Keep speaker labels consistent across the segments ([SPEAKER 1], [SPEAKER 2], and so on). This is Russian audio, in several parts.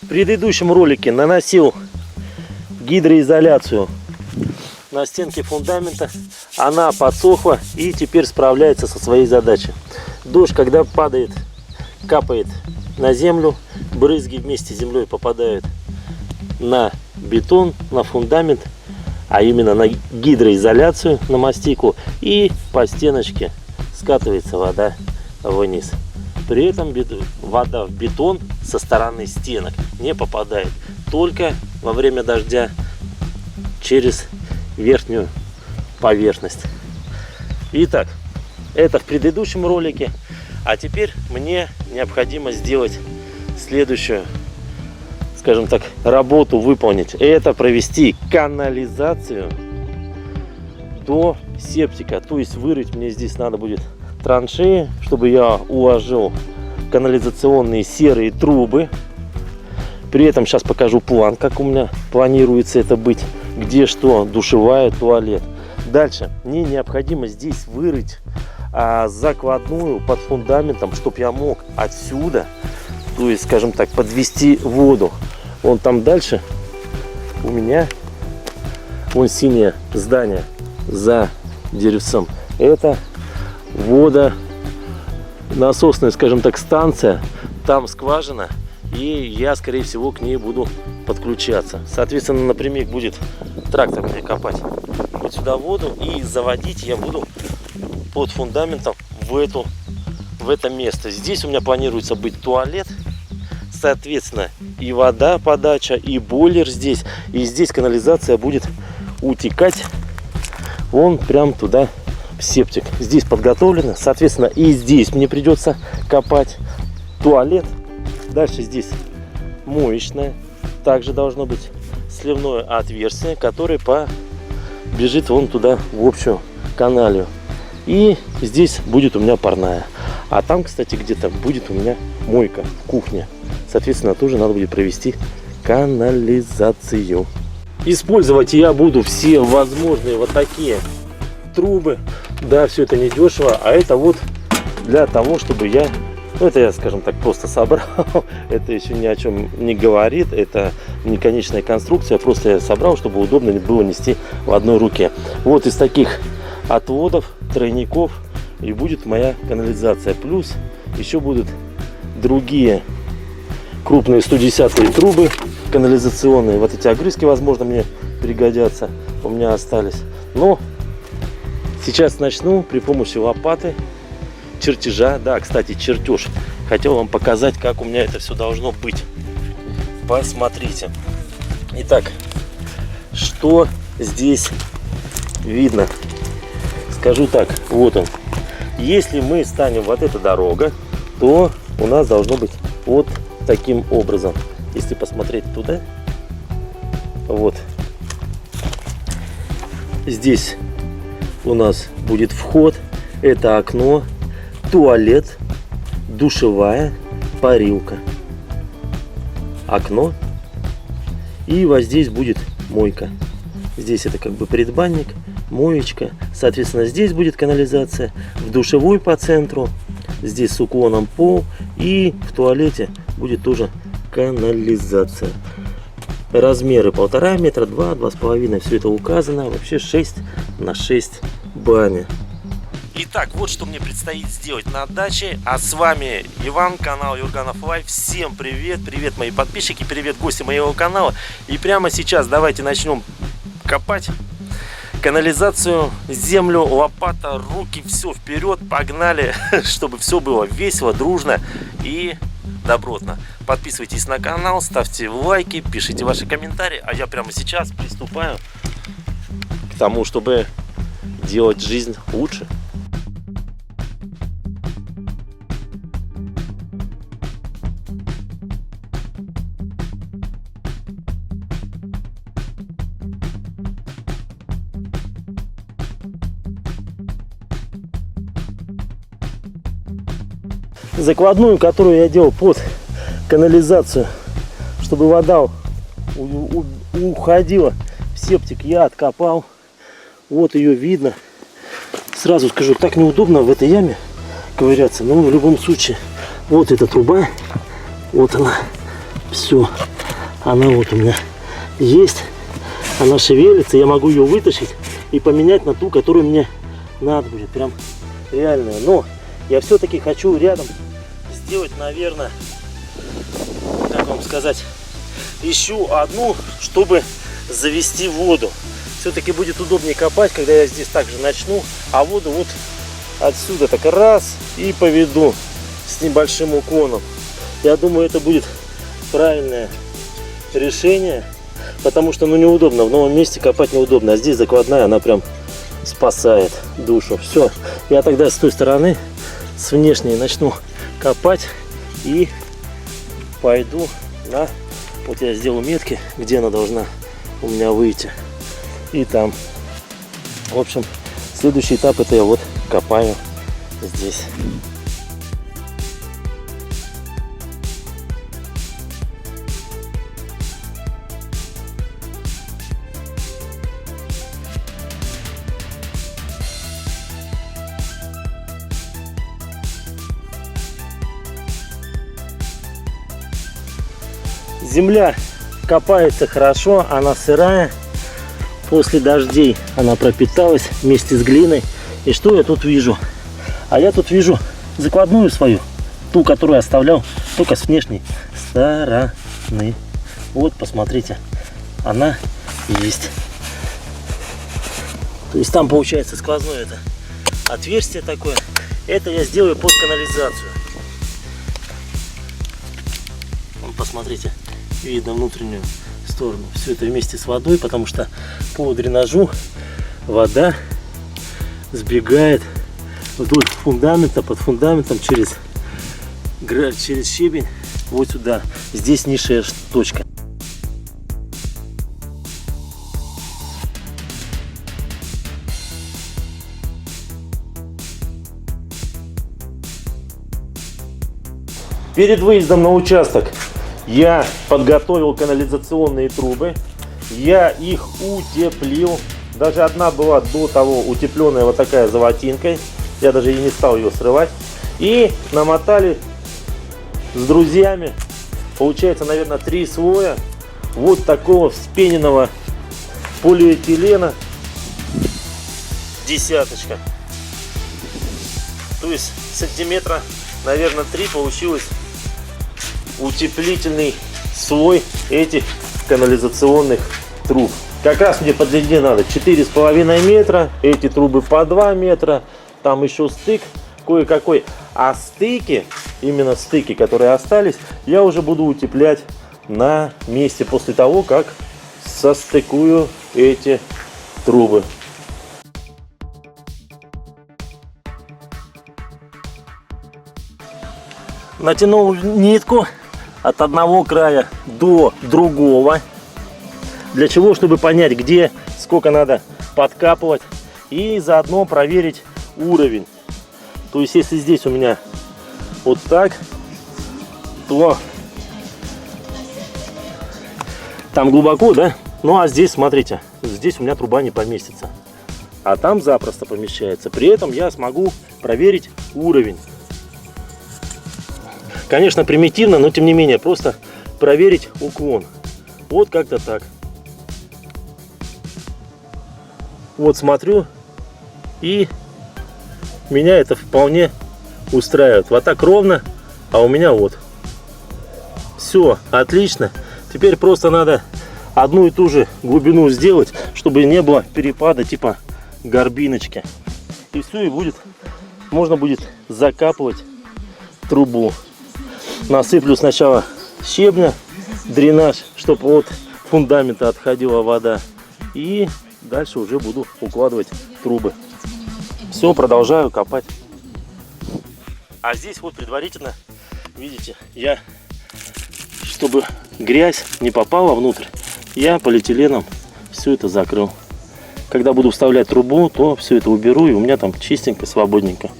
[SPEAKER 1] В предыдущем ролике наносил гидроизоляцию на стенки фундамента. Она подсохла и теперь справляется со своей задачей. Дождь, когда падает, капает на землю, брызги вместе с землей попадают на бетон, на фундамент, а именно на гидроизоляцию, на мастику, и по стеночке скатывается вода вниз. При этом вода в бетон со стороны стенок не попадает, только во время дождя через верхнюю поверхность. Итак, это в предыдущем ролике, а теперь мне необходимо сделать следующую, скажем так, работу выполнить. Это провести канализацию до септика. То есть вырыть мне здесь надо будет траншеи, чтобы я уложил канализационные серые трубы. При этом сейчас покажу план, как у меня планируется это быть, где что, душевая, туалет. Дальше мне необходимо здесь вырыть закладную под фундаментом, чтобы я мог отсюда, то есть, скажем так, подвести воду. Вон там дальше у меня вон синее здание за деревцом. Это водонасосная, скажем так, станция. Там скважина, и я, скорее всего, к ней буду подключаться. Соответственно, напрямик будет трактор мне копать вот сюда воду, и заводить я буду под фундаментом в это место. Здесь у меня планируется быть туалет. Соответственно, и вода, подача, и бойлер здесь. И здесь канализация будет утекать вон прям туда, в септик. Здесь подготовлено. Соответственно, и здесь мне придется копать туалет. Дальше здесь моечная. Также должно быть сливное отверстие, которое побежит вон туда, в общую каналью. И здесь будет у меня парная. А там, кстати, где-то будет у меня мойка, кухня. Соответственно, тоже надо будет провести канализацию. Использовать я буду все возможные вот такие трубы. Да, все это не дешево, а это вот для того, чтобы я... Ну, это я, скажем так, просто собрал. Это еще ни о чем не говорит. Это не конечная конструкция. Просто я собрал, чтобы удобно было нести в одной руке. Вот из таких отводов, тройников и будет моя канализация. Плюс еще будут другие крупные 110-е трубы канализационные. Вот эти огрызки, возможно, мне пригодятся. У меня остались. Но сейчас начну при помощи лопаты, чертежа. Да, кстати, чертеж. Хотел вам показать, как у меня это все должно быть. Посмотрите. Итак, что здесь видно? Скажу так, вот он. Если мы станем вот эта дорога, то у нас должно быть вот таким образом. Если посмотреть туда, вот здесь у нас будет вход, это окно, туалет, душевая, парилка, окно, и вот здесь будет мойка. Здесь это как бы предбанник, моечка. Соответственно, здесь будет канализация, в душевой по центру, здесь с уклоном пол, и в туалете будет тоже канализация. Размеры 1,5 метра, 2, 2,5, все это указано. Вообще 6 на 6 баня. Итак, вот что мне предстоит сделать на даче. А с вами Иван, канал Юрганов Лайф. Всем привет, привет мои подписчики, привет гости моего канала. И прямо сейчас давайте начнем копать канализацию, землю, лопата, руки, все вперед, погнали, чтобы все было весело, дружно и добротно. Подписывайтесь на канал, ставьте лайки, пишите ваши комментарии, а я прямо сейчас приступаю к тому, чтобы делать жизнь лучше. Закладную, которую я делал под канализацию, чтобы вода уходила в септик, я откопал. Вот ее видно. Сразу скажу, так неудобно в этой яме ковыряться, но в любом случае вот эта труба, вот она, Все, она вот у меня есть. Она шевелится, я могу ее вытащить и поменять на ту, которую мне надо будет. Прям реальная. Но я все-таки хочу рядом сделать, наверное, как вам сказать, еще одну, чтобы завести воду. Все-таки будет удобнее копать, когда я здесь также начну, а воду вот отсюда так раз и поведу с небольшим уклоном. Я думаю, это будет правильное решение, потому что, ну, неудобно, в новом месте копать неудобно, а здесь закладная, она прям спасает душу. Все, я тогда с той стороны, с внешней, начну копать и пойду на, вот я сделаю метки, где она должна у меня выйти, и там. В общем, следующий этап — это я вот копаю здесь. Земля копается хорошо, она сырая. После дождей она пропиталась вместе с глиной. И что я тут вижу? А я тут вижу закладную свою, ту, которую я оставлял только с внешней стороны. Вот, посмотрите, она есть. То есть там получается сквозное это отверстие такое. Это я сделаю под канализацию. Вон, посмотрите, видно внутреннюю сторону. Все это вместе с водой, потому что по дренажу вода сбегает вдоль фундамента, под фундаментом через щебень вот сюда. Здесь низшая точка. Перед выездом на участок я подготовил канализационные трубы. Я их утеплил. Даже одна была до того утепленная вот такая золотинкой. Я даже и не стал ее срывать. И намотали с друзьями, получается, наверное, 3 слоя вот такого вспененного полиэтилена. Десяточка. То есть сантиметра, наверное, 3 получилось утеплительный слой этих канализационных труб. Как раз мне по длине надо 4,5 метра, эти трубы по 2 метра, там еще стык кое-какой. А стыки, именно стыки, которые остались, я уже буду утеплять на месте после того, как состыкую эти трубы. Натянул нитку от одного края до другого. Для чего? Чтобы понять, где, сколько надо подкапывать. И заодно проверить уровень. То есть, если здесь у меня вот так, то там глубоко, да? Ну, а здесь, смотрите, здесь у меня труба не поместится. А там запросто помещается. При этом я смогу проверить уровень. Конечно, примитивно, но тем не менее, просто проверить уклон. Вот как-то так. Вот смотрю, и меня это вполне устраивает. Вот так ровно, а у меня вот. Все, отлично. Теперь просто надо одну и ту же глубину сделать, чтобы не было перепада типа горбиночки. И все, и будет, можно будет закапывать трубу. Насыплю сначала щебня, дренаж, чтобы от фундамента отходила вода. И дальше уже буду укладывать трубы. Все, продолжаю копать. А здесь вот предварительно, видите, я, чтобы грязь не попала внутрь, я полиэтиленом все это закрыл. Когда буду вставлять трубу, то все это уберу, и у меня там чистенько, свободненько.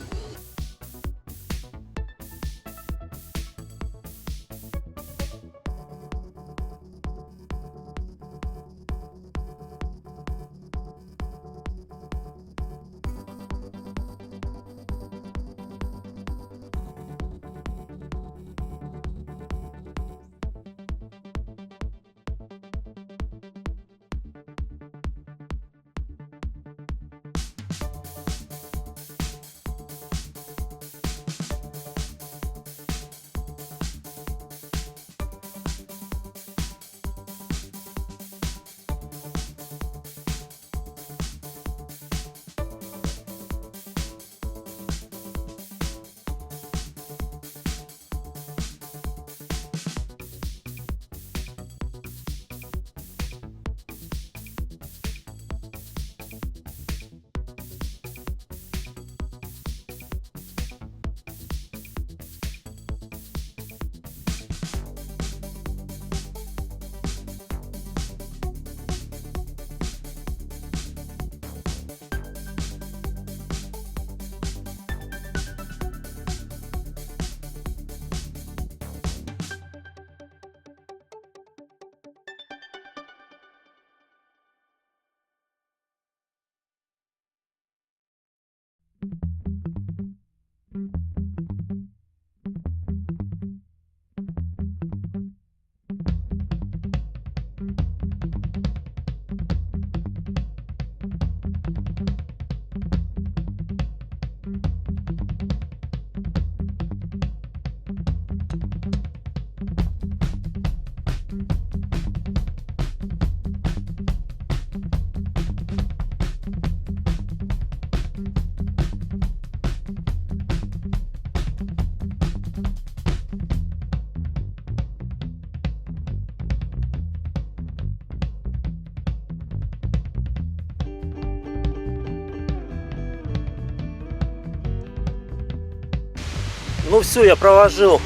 [SPEAKER 1] Ну все, я проложил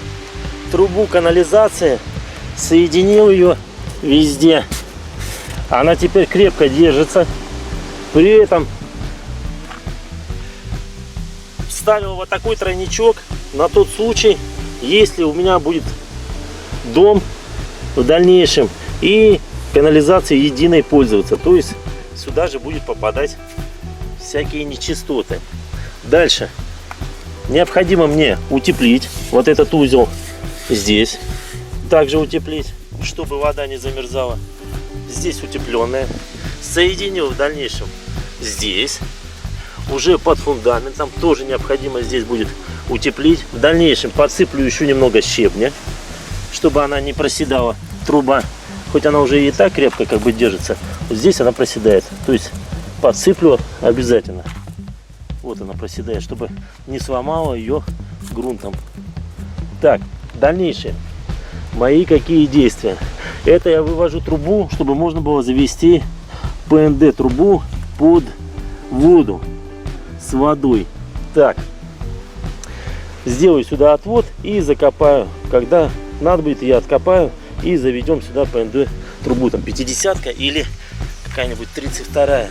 [SPEAKER 1] трубу канализации, соединил ее везде. Она теперь крепко держится. При этом вставил вот такой тройничок на тот случай, если у меня будет дом в дальнейшем и канализацией единой пользоваться. То есть сюда же будет попадать всякие нечистоты. Дальше необходимо мне утеплить вот этот узел здесь. Также утеплить, чтобы вода не замерзала. Здесь утепленная. Соединил в дальнейшем здесь. Уже под фундаментом тоже необходимо здесь будет утеплить. В дальнейшем подсыплю еще немного щебня, чтобы она не проседала, труба. Хоть она уже и так крепко как бы держится, вот здесь она проседает. То есть подсыплю обязательно. Вот она проседает, чтобы не сломала ее грунтом. Так, дальнейшее. Мои какие действия? Это я вывожу трубу, чтобы можно было завести ПНД трубу под воду с водой. Так, сделаю сюда отвод и закопаю. Когда надо будет, я откопаю и заведем сюда ПНД трубу. Там 50-ка или какая-нибудь 32-я.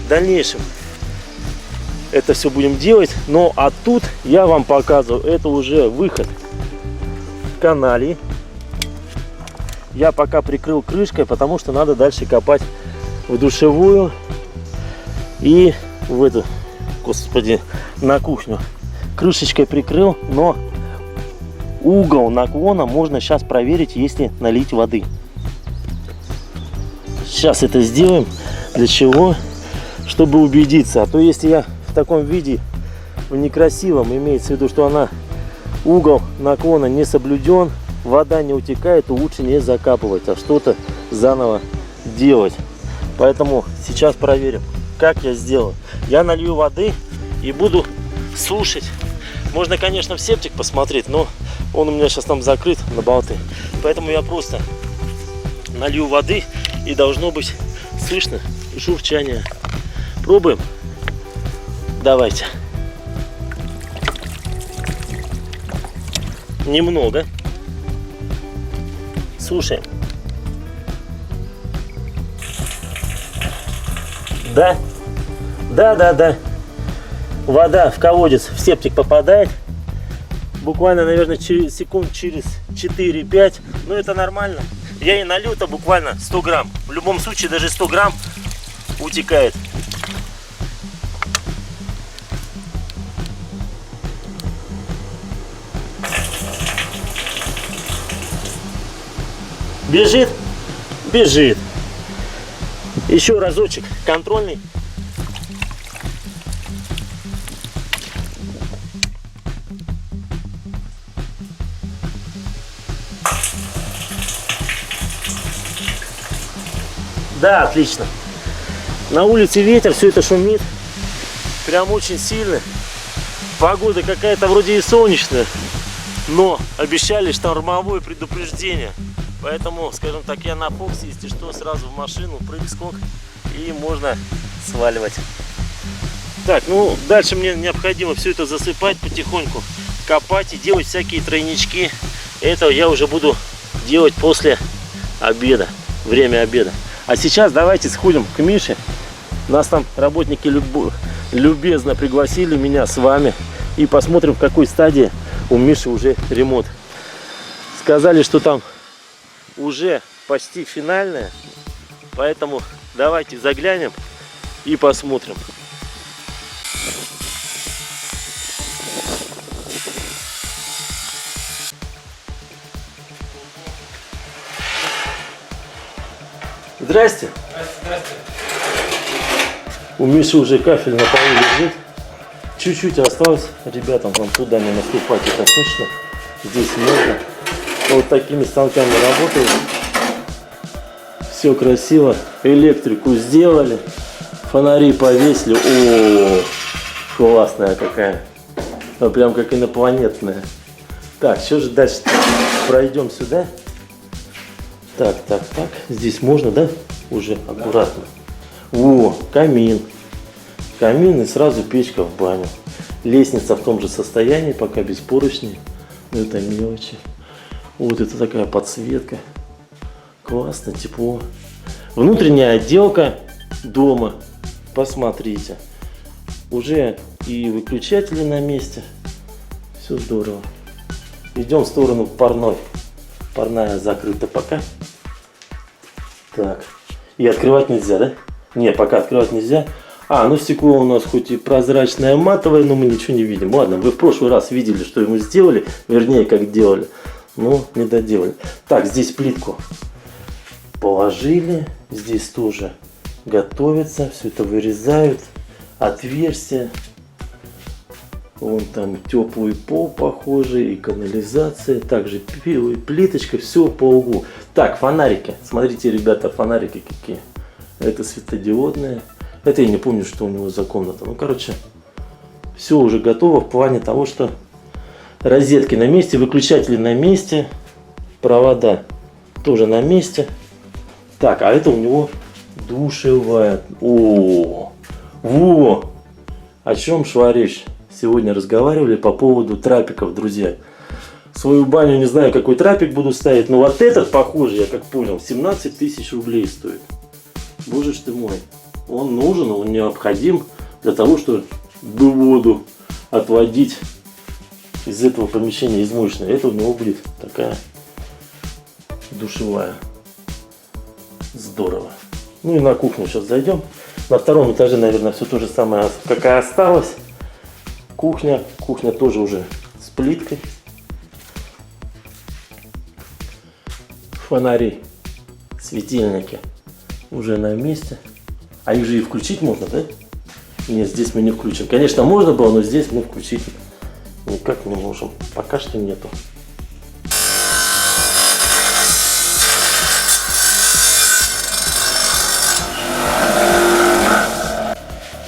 [SPEAKER 1] В дальнейшем это все будем делать. Но а тут я вам показываю, это уже выход в канале. Я пока прикрыл крышкой, потому что надо дальше копать в душевую и в эту, господи, на кухню. Крышечкой прикрыл, но угол наклона можно сейчас проверить, если налить воды. Сейчас это сделаем. Для чего? Чтобы убедиться. А то если я в таком виде, в некрасивом, имеется в виду, что она угол наклона не соблюден, вода не утекает, то лучше не закапывать, а что-то заново делать. Поэтому сейчас проверим, как я сделаю. Я налью воды и буду сушить. Можно, конечно, в септик посмотреть, но он у меня сейчас там закрыт на болты. Поэтому я просто налью воды и должно быть слышно журчание. Пробуем. Давайте. Немного. Слушаем. Да. Да. Вода в колодец, в септик попадает. Буквально, наверное, секунд через 4-5. Но это нормально. Я и налью-то буквально 100 грамм. В любом случае, даже 100 грамм утекает. Бежит? Бежит. Еще разочек. Контрольный. Да, отлично. На улице ветер, все это шумит. Прям очень сильно. Погода какая-то вроде и солнечная, но обещали штормовое предупреждение. Поэтому, скажем так, я на Фоксе, если что, сразу в машину, прыг-скок, и можно сваливать. Так, ну дальше мне необходимо все это засыпать потихоньку, копать и делать всякие тройнички. Это я уже буду делать после обеда, время обеда. А сейчас давайте сходим к Мише. Нас там работники любезно пригласили меня с вами. И посмотрим, в какой стадии у Миши уже ремонт. Сказали, что там уже почти финальная. Поэтому давайте заглянем и посмотрим. Здрасте.
[SPEAKER 2] Здрасте.
[SPEAKER 1] У Миши уже кафель на полу лежит. Чуть-чуть осталось. Ребятам вам туда не наступать, это точно. Здесь можно. Вот такими станками работают. Все красиво. Электрику сделали. Фонари повесили. О, классная какая. Ну, прям как инопланетная. Так, что же дальше? Пройдем сюда. Так. Здесь можно, да? Уже аккуратно. О, камин. Камин и сразу печка в баню. Лестница в том же состоянии, пока без поручней. Это мелочи. Вот это такая подсветка. Классно, тепло. Внутренняя отделка дома. Посмотрите. Уже и выключатели на месте. Все здорово. Идем в сторону парной. Парная закрыта пока. Так. И открывать нельзя, да? Не, пока открывать нельзя. Ну стекло у нас хоть и прозрачное, матовое, но мы ничего не видим. Ладно, вы в прошлый раз видели, что ему сделали. Вернее, как делали. Но не доделали. Так, здесь плитку положили. Здесь тоже готовится. Все это вырезают. Отверстия. Вон там теплый пол похожий. И канализация. Также плиточка. Все по углу. Так, фонарики. Смотрите, ребята, фонарики какие. Это светодиодные. Это я не помню, что у него за комната. Ну, короче, все уже готово в плане того, что розетки на месте, выключатели на месте, провода тоже на месте. Так, а это у него душевая. Во! О чем шла речь? Сегодня разговаривали по поводу трапиков, друзья. Свою баню не знаю, какой трапик буду ставить, но вот этот, похоже, я как понял, 17 тысяч рублей стоит. Боже ж ты мой. Он нужен, он необходим для того, чтобы воду отводить из этого помещения, из моечной. Это у него будет такая душевая. Здорово. Ну и на кухню сейчас зайдем. На втором этаже, наверное, все то же самое, как и осталось. Кухня. Кухня тоже уже с плиткой. Фонари, светильники уже на месте. А их же и включить можно, да? Нет, здесь мы не включим. Конечно, можно было, но здесь мы включить никак не можем. Пока что нету.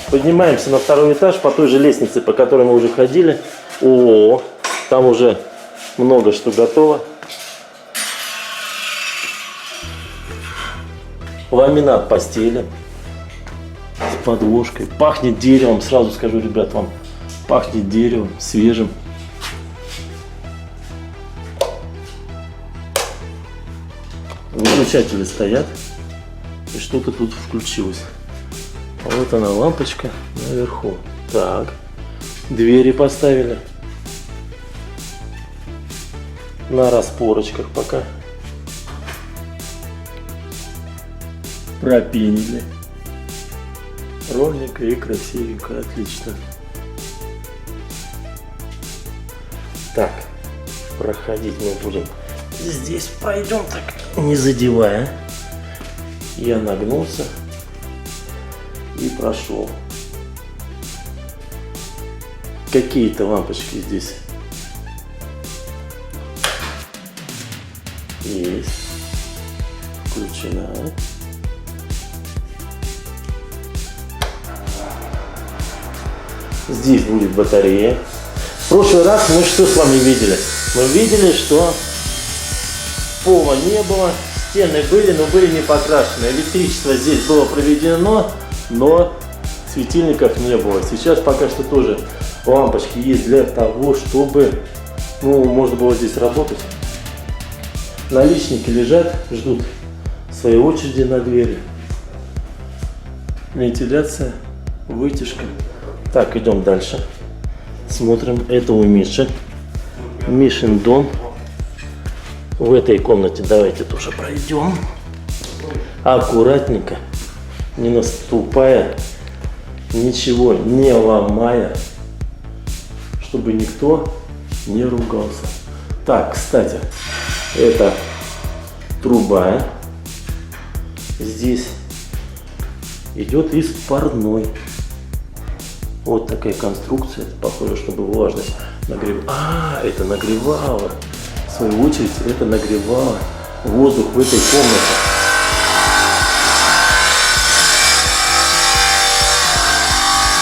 [SPEAKER 1] Поднимаемся на второй этаж по той же лестнице, по которой мы уже ходили. О, там уже много что готово. Ламинат постели. С подложкой. Пахнет деревом, сразу скажу, ребят, вам. Пахнет деревом, свежим. Выключатели стоят. И что-то тут включилось. Вот она, лампочка наверху. Так. Двери поставили. На распорочках пока. Пропенили. Ровненько и красивенько. Отлично. Так. Проходить мы будем. Здесь пройдем так, не задевая. Я нагнулся и прошел. Какие-то лампочки здесь есть. Включена. Здесь будет батарея. В прошлый раз мы что с вами видели? Мы видели, что пола не было, стены были, но были не покрашены. Электричество здесь было проведено, но светильников не было. Сейчас пока что тоже лампочки есть для того, чтобы можно было здесь работать. Наличники лежат, ждут своей очереди на двери. Вентиляция, вытяжка. Так, идем дальше. Смотрим. Это у Миши. Мишин дом. В этой комнате давайте тоже пройдем. Аккуратненько. Не наступая. Ничего не ломая. Чтобы никто не ругался. Так, кстати. Это труба. Здесь идет из парной. Вот такая конструкция. Похоже, чтобы влажность нагревала. Это нагревало. В свою очередь, это нагревало воздух в этой комнате.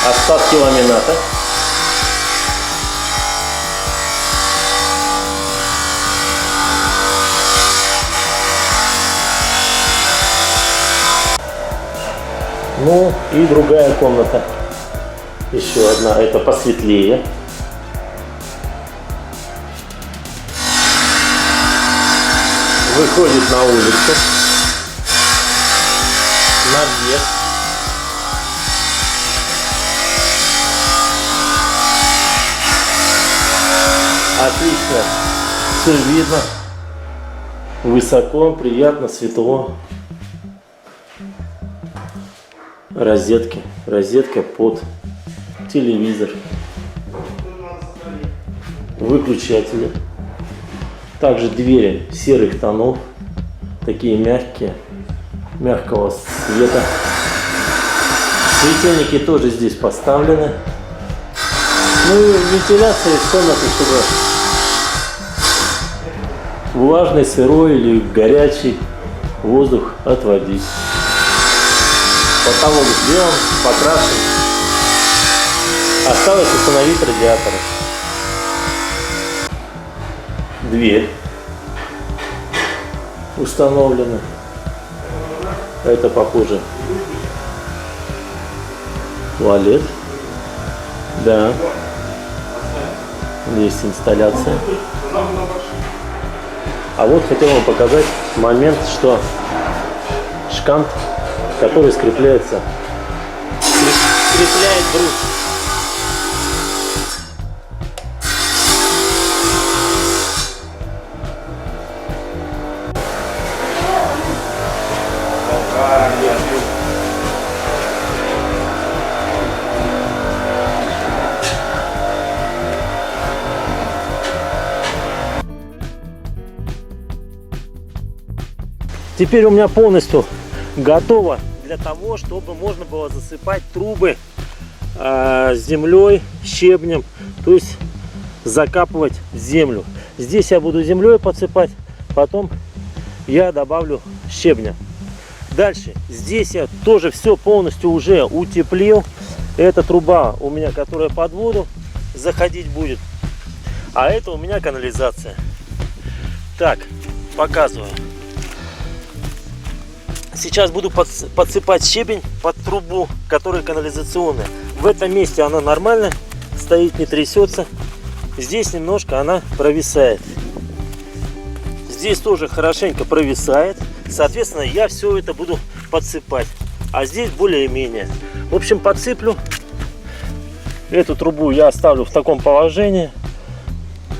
[SPEAKER 1] Остатки ламината. Ну и другая комната. Еще одна, это посветлее. выходит на улицу, наверх. Отлично, все видно, высоко, приятно, светло. Розетка под телевизор, выключатели. Также двери серых тонов, такие мягкие, мягкого цвета. Светильники тоже здесь поставлены. Ну и вентиляция из комнаты, чтобы влажный, сырой или горячий воздух отводить. Потолок сделан, покрашен. Осталось установить радиаторы. Дверь установлена. Это похоже туалет. Да. Есть инсталляция. А вот хотел вам показать момент, что шкант, который скрепляет брус. Теперь у меня полностью готово для того, чтобы можно было засыпать трубы землей, щебнем, то есть закапывать в землю. Здесь я буду землей подсыпать, потом я добавлю щебня. Дальше, здесь я тоже все полностью уже утеплил. Эта труба у меня, которая под воду заходить будет, а это у меня канализация. Так, показываю. Сейчас буду подсыпать щебень под трубу, которая канализационная. В этом месте она нормально стоит, не трясется. Здесь немножко она провисает. Здесь тоже хорошенько провисает. Соответственно, я все это буду подсыпать. А здесь более-менее. В общем, подсыплю. Эту трубу я оставлю в таком положении.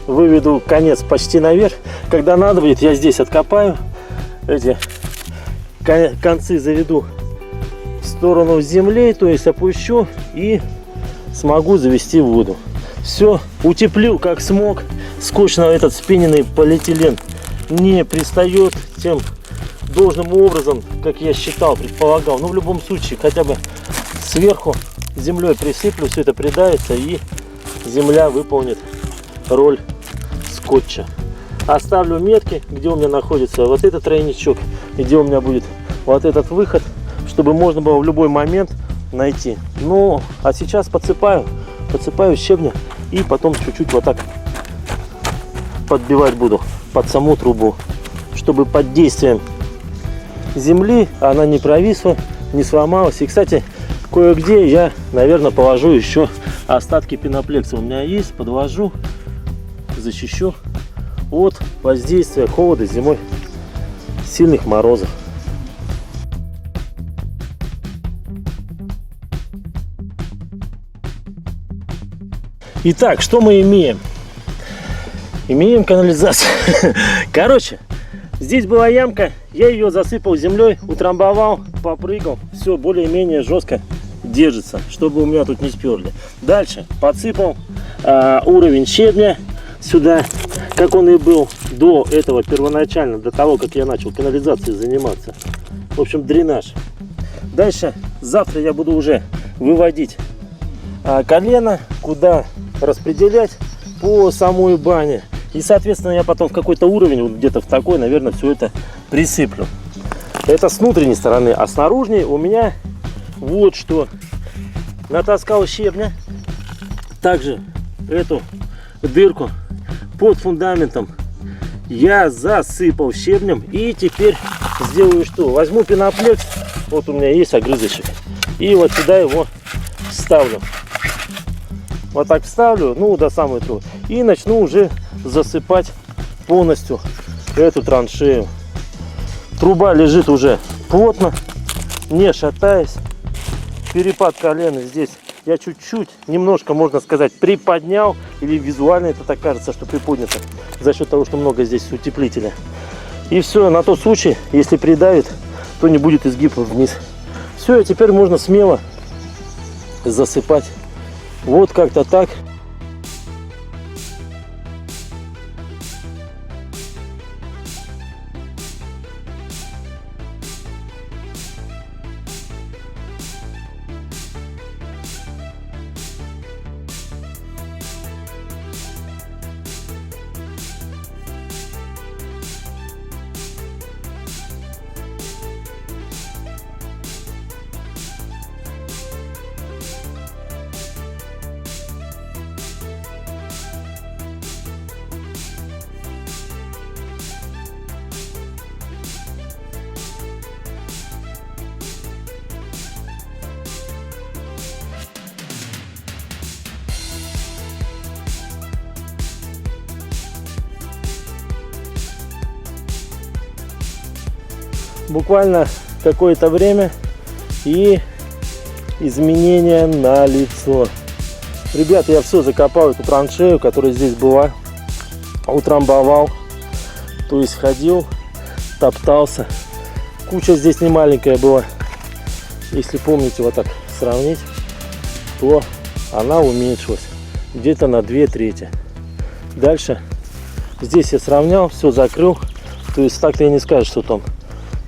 [SPEAKER 1] Выведу конец почти наверх. Когда надо будет, я здесь откопаю. Эти концы заведу в сторону земли, то есть опущу и смогу завести воду. Все, утеплю как смог. Скотчно этот спиненный полиэтилен не пристает тем должным образом, как я считал, предполагал. Но в любом случае, хотя бы сверху землей присыплю, все это придавится и земля выполнит роль скотча. Оставлю метки, где у меня находится вот этот тройничок, где у меня будет вот этот выход, чтобы можно было в любой момент найти. Ну, а сейчас подсыпаю щебня и потом чуть-чуть вот так подбивать буду под саму трубу, чтобы под действием земли она не провисла, не сломалась. И, кстати, кое-где я, наверное, положу еще остатки пеноплекса. У меня есть, подложу, защищу от воздействия холода зимой, сильных морозов. Итак, что мы имеем? Имеем канализацию. Короче, здесь была ямка, я ее засыпал землей, утрамбовал, попрыгал, все более-менее жестко держится, чтобы у меня тут не сперли. Дальше подсыпал уровень щебня сюда, как он и был до этого первоначально, до того, как я начал канализацией заниматься. В общем, дренаж. Дальше завтра я буду уже выводить колено, куда распределять по самой бане. И, соответственно, я потом в какой-то уровень, вот где-то в такой, наверное, все это присыплю. Это с внутренней стороны. А с наружной у меня вот что. Натаскал щебня. Также эту дырку под фундаментом я засыпал щебнем. И теперь сделаю что? Возьму пеноплекс. Вот у меня есть огрызочек. И вот сюда его вставлю. Вот так вставлю, ну, до самой трубы. И начну уже засыпать полностью эту траншею. Труба лежит уже плотно, не шатаясь. Перепад колена здесь я чуть-чуть, немножко, можно сказать, приподнял. Или визуально это так кажется, что приподнято. За счет того, что много здесь утеплителя. И все, на тот случай, если придавит, то не будет изгиба вниз. Все, и теперь можно смело засыпать. Вот как-то так. Буквально какое-то время и изменения на лицо. Ребята, я все закопал эту траншею, которая здесь была, утрамбовал, то есть ходил, топтался. Куча здесь не маленькая была. Если помните, вот так сравнить, то она уменьшилась где-то на 2/3. Дальше здесь я сравнял, все закрыл. То есть так-то я не скажу, что там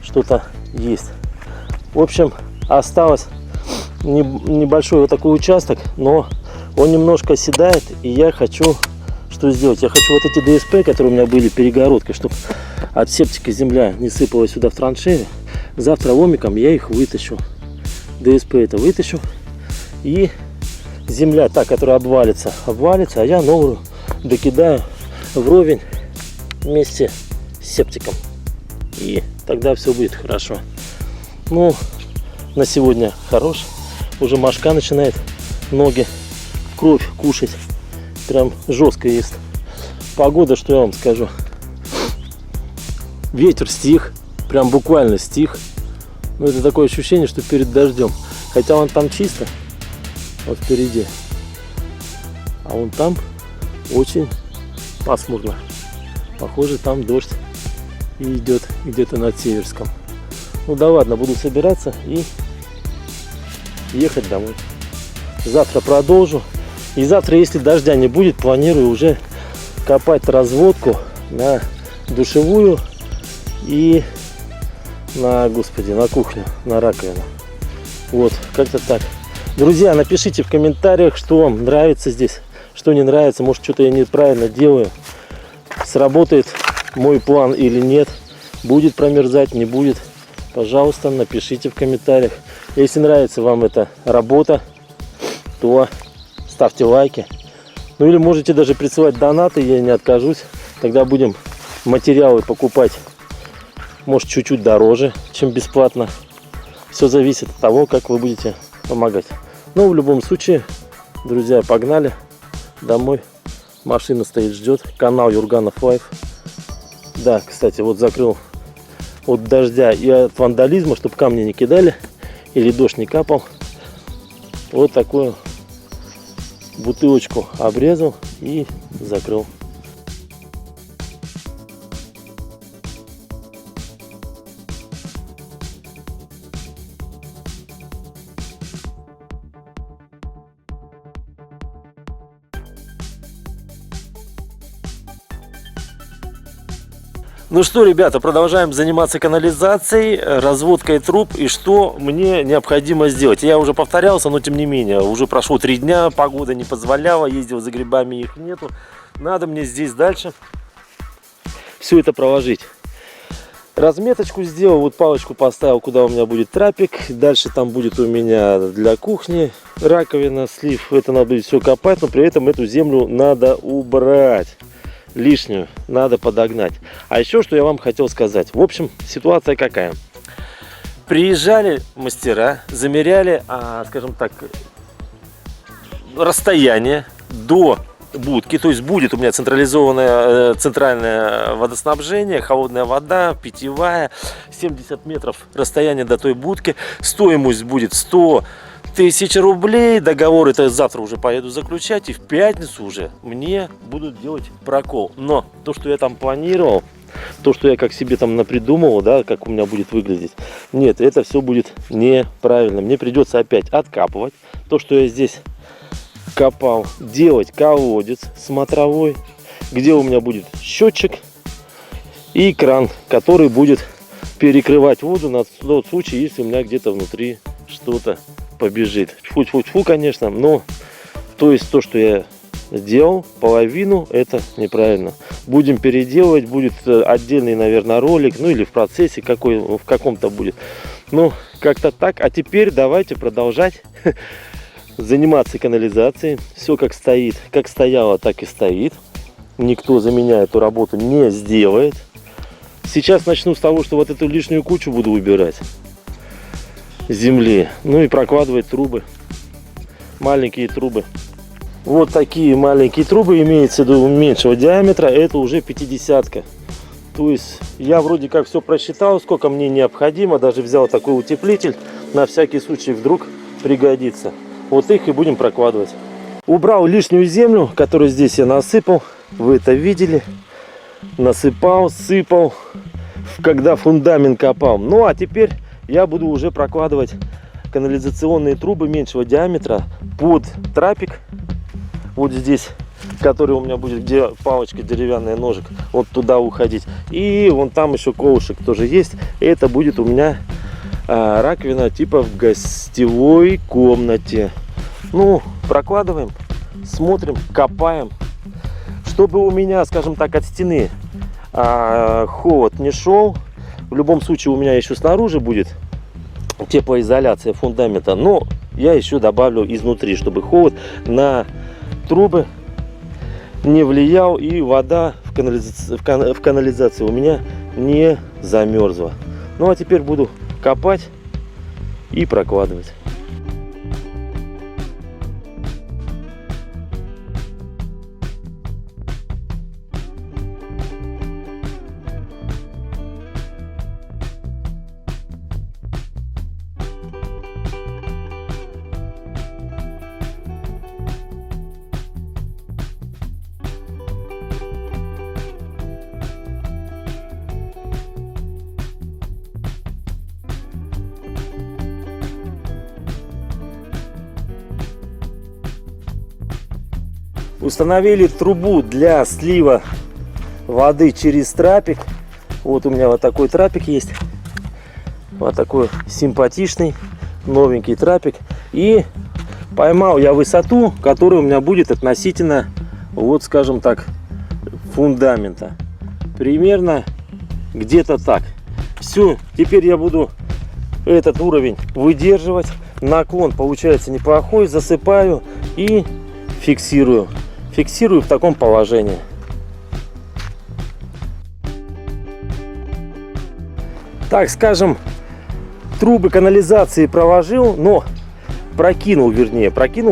[SPEAKER 1] что-то есть. В общем, осталось небольшой вот такой участок, но он немножко оседает, и я хочу что сделать. Я хочу вот эти ДСП, которые у меня были перегородкой, чтобы от септика земля не сыпалась сюда в траншею. Завтра ломиком я их вытащу. ДСП это вытащу, и земля, та, которая обвалится, а я новую докидаю вровень вместе с септиком. И тогда все будет хорошо. Ну, на сегодня хорош. Уже Машка начинает ноги в кровь кушать. Прям жестко ест. Погода, что я вам скажу. Ветер стих. Прям буквально стих. Ну, это такое ощущение, что перед дождем. Хотя он там чисто. Вот впереди. А вон там очень пасмурно. Похоже, там дождь и идет где-то над Северском. Ну да ладно, буду собираться и ехать домой. Завтра продолжу. И завтра, если дождя не будет, планирую уже копать разводку на душевую и на, господи, на кухню, на раковину. Вот, как-то так. Друзья, напишите в комментариях, что вам нравится здесь, что не нравится. Может, что-то я неправильно делаю. Сработает мой план или нет, будет промерзать, не будет, пожалуйста, напишите в комментариях. Если нравится вам эта работа, то ставьте лайки. Ну или можете даже присылать донаты, я не откажусь. Тогда будем материалы покупать, может, чуть-чуть дороже, чем бесплатно. Все зависит от того, как вы будете помогать. Но в любом случае, друзья, погнали домой. Машина стоит, ждет. Канал Юрганов Лайф. Да, кстати, вот закрыл от дождя и от вандализма, чтобы камни не кидали или дождь не капал. Вот такую бутылочку обрезал и закрыл. Ну что, ребята, продолжаем заниматься канализацией, разводкой труб. И что мне необходимо сделать? Я уже повторялся, но тем не менее. Уже прошло 3 дня, погода не позволяла, ездил за грибами, их нету. Надо мне здесь дальше все это проложить. Разметочку сделал, вот палочку поставил, куда у меня будет трапик. Дальше там будет у меня для кухни раковина, слив. Это надо будет все копать, но при этом эту землю надо убрать. Лишнюю надо подогнать. А еще что я вам хотел сказать. В общем, ситуация какая. Приезжали мастера, замеряли, скажем так, расстояние до будки, то есть будет у меня центральное водоснабжение, холодная вода, питьевая, 70 метров расстояние до той будки, стоимость будет 100 тысяч рублей, договор это завтра уже поеду заключать, и в пятницу уже мне будут делать прокол. Но то, что я там планировал, то, что я как себе там напридумывал, да, как у меня будет выглядеть, нет, это все будет неправильно. Мне придется опять откапывать то, что я здесь копал, делать колодец смотровой, где у меня будет счетчик и кран, который будет перекрывать воду на тот случай, если у меня где-то внутри что-то побежит. Тьфу-тьфу-тьфу, конечно, но то есть то, что я сделал, половину, это неправильно. Будем переделывать, будет отдельный, наверное, ролик, ну или в процессе в каком-то будет. Ну, как-то так. А теперь давайте продолжать заниматься канализацией. Все как стоит, как стояло, так и стоит. Никто за меня эту работу не сделает. Сейчас начну с того, что вот эту лишнюю кучу буду убирать земли, ну и прокладывать трубы, маленькие трубы. Вот такие маленькие трубы, имеется в виду меньшего диаметра, это уже 50-ка. То есть я вроде как все просчитал, сколько мне необходимо, даже взял такой утеплитель, на всякий случай вдруг пригодится. Вот их и будем прокладывать. Убрал лишнюю землю, которую здесь я насыпал, вы это видели. Насыпал, сыпал, когда фундамент копал. Ну а теперь я буду уже прокладывать канализационные трубы меньшего диаметра под трапик. Вот здесь, который у меня будет, где палочка, деревянный ножик, вот туда уходить. И вон там еще колышек тоже есть. Это будет у меня раковина типа в гостевой комнате. Ну, прокладываем, смотрим, копаем. Чтобы у меня, скажем так, от стены холод не шел. В любом случае у меня еще снаружи будет теплоизоляция фундамента. Но я еще добавлю изнутри, чтобы холод на трубы не влиял и вода в канализации у меня не замерзла. Ну а теперь буду копать и прокладывать. Установили трубу для слива воды через трапик. Вот у меня вот такой трапик есть. Вот такой симпатичный, новенький трапик. И поймал я высоту, которая у меня будет относительно, вот скажем так, фундамента. Примерно где-то так. Все, теперь я буду этот уровень выдерживать. Наклон получается неплохой. Засыпаю и фиксирую. Фиксирую в таком положении. Так скажем, трубы канализации проложил, но прокинул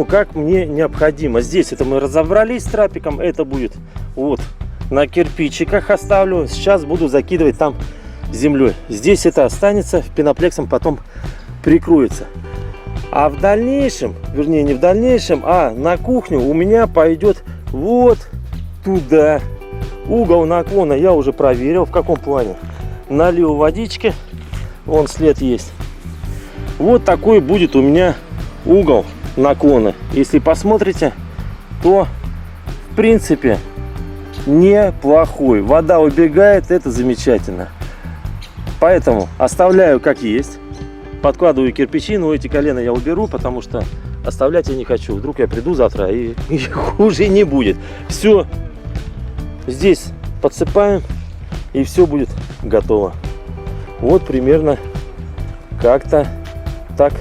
[SPEAKER 1] как мне необходимо. Здесь это мы разобрались с трапиком, это будет вот на кирпичиках оставлю. Сейчас буду закидывать там землей. Здесь это останется, пеноплексом потом прикроется. А в дальнейшем, вернее не в дальнейшем, а на кухню у меня пойдет вот туда. Угол наклона я уже проверил, в каком плане. Налил водички, вон след есть. Вот такой будет у меня угол наклона. Если посмотрите, то в принципе неплохой. Вода убегает, это замечательно. Поэтому оставляю как есть. Подкладываю кирпичи, но эти колена я уберу, потому что оставлять я не хочу. Вдруг я приду завтра и хуже не будет. Все здесь подсыпаем и все будет готово. Вот примерно как-то так.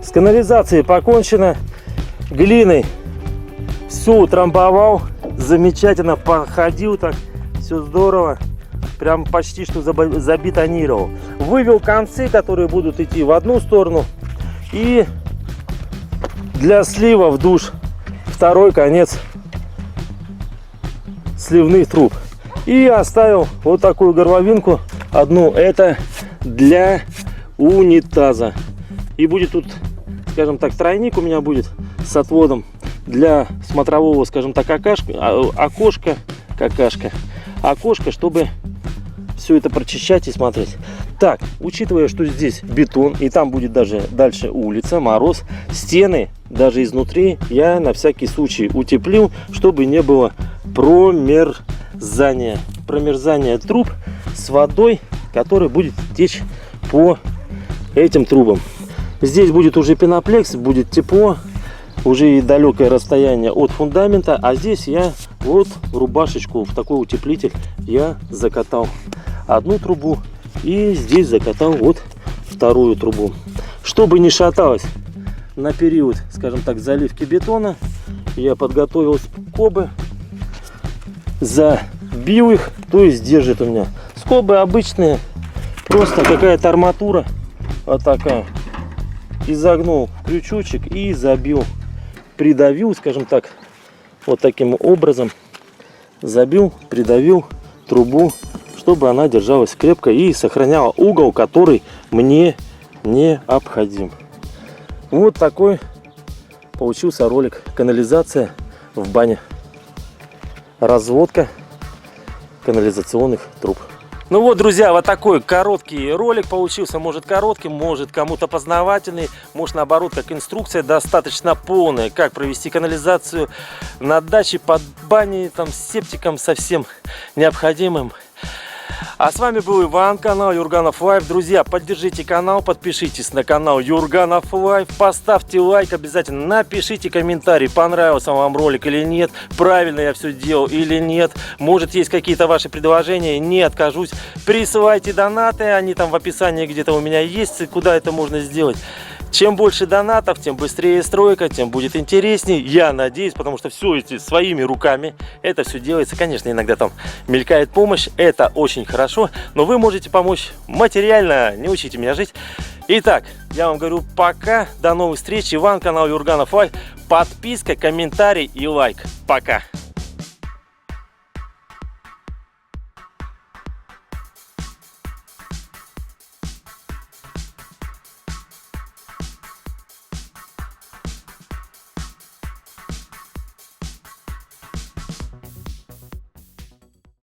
[SPEAKER 1] С канализацией покончено. Глиной все утрамбовал. Замечательно походил так, все здорово. Прям почти что забетонировал. Вывел концы, которые будут идти в одну сторону. И для слива в душ второй конец сливных труб. И оставил вот такую горловинку. Одну, это для унитаза. И будет тут, скажем так, тройник у меня будет с отводом для смотрового, скажем так, окошко, чтобы все это прочищать и смотреть. Так, учитывая, что здесь бетон и там будет даже дальше улица, мороз, стены даже изнутри я на всякий случай утеплил, чтобы не было промерзания труб с водой, которая будет течь по этим трубам. Здесь будет уже пеноплекс, будет тепло, уже и далекое расстояние от фундамента, а здесь я вот в рубашечку, в такой утеплитель я закатал одну трубу и здесь закатал вот вторую трубу, чтобы не шаталось на период, скажем так, заливки бетона. Я подготовил скобы, забил их, то есть держит у меня скобы обычные, просто какая-то арматура вот такая, изогнул крючочек и забил, придавил, скажем так, вот таким образом забил, придавил трубу, чтобы она держалась крепко и сохраняла угол, который мне необходим. Вот такой получился ролик. Канализация в бане. Разводка канализационных труб. Ну вот, друзья, вот такой короткий ролик получился. Может короткий, может кому-то познавательный, может наоборот как инструкция достаточно полная, как провести канализацию на даче, под баней, там, с септиком совсем необходимым. А с вами был Иван, канал Юрганов Лайф. Друзья, поддержите канал, подпишитесь на канал Юрганов Лайф, поставьте лайк обязательно, напишите комментарий, понравился вам ролик или нет, правильно я все делал или нет, может есть какие-то ваши предложения, не откажусь. Присылайте донаты, они там в описании где-то у меня есть, куда это можно сделать. Чем больше донатов, тем быстрее стройка, тем будет интереснее, я надеюсь, потому что все эти своими руками, это все делается. Конечно, иногда там мелькает помощь, это очень хорошо, но вы можете помочь материально, не учите меня жить. Итак, я вам говорю пока, до новых встреч. Иван, канал Юрганов Лайф, подписка, комментарий и лайк. Пока.